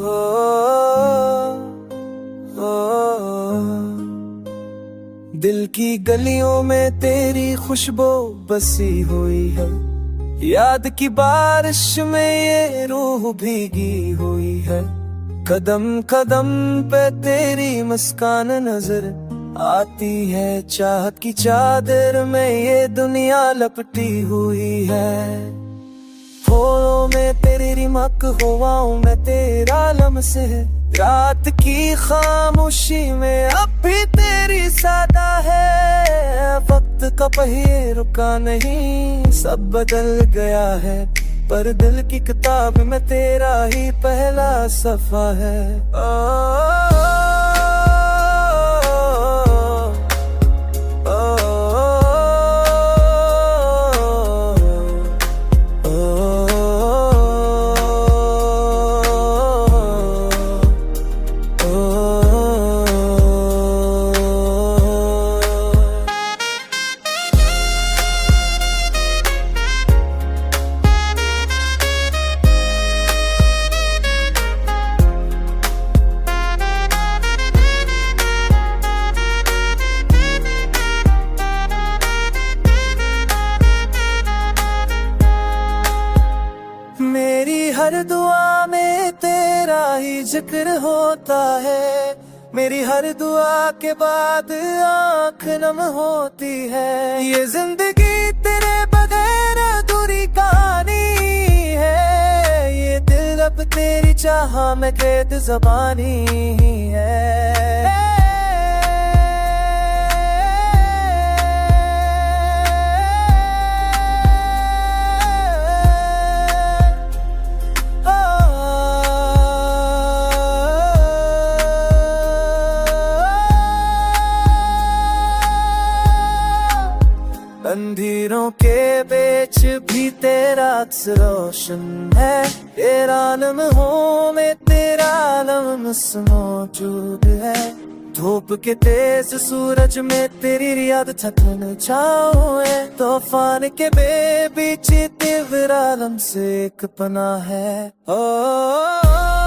ओ, ओ, दिल की गलियों में तेरी खुशबू बसी हुई है, याद की बारिश में ये रूह भीगी हुई है। कदम कदम पे तेरी मुस्कान नजर आती है, चाहत की चादर में ये दुनिया लपटी हुई है। फूलों में तेरी रिमक, हवाओं में तेरा लम्से, रात की खामोशी में अब भी तेरी सादा है। वक्त का पहिए रुका नहीं, सब बदल गया है, पर दिल की किताब में तेरा ही पहला सफा है। मेरी हर दुआ में तेरा ही जिक्र होता है, मेरी हर दुआ के बाद आँख नम होती है। ये जिंदगी तेरे बगैर अधूरी कहानी है, ये दिल अब तेरी चाह में कैद ज़बानी है। अंधेरों के बीच भी तेरा अक्स रोशन है, तेरा आलम हो में तेरा आलम मौजूद है। धूप के तेज सूरज में तेरी रियाद थकन छाओ है, तूफान के बीच तेरा आलम से एक पनाह है। ओ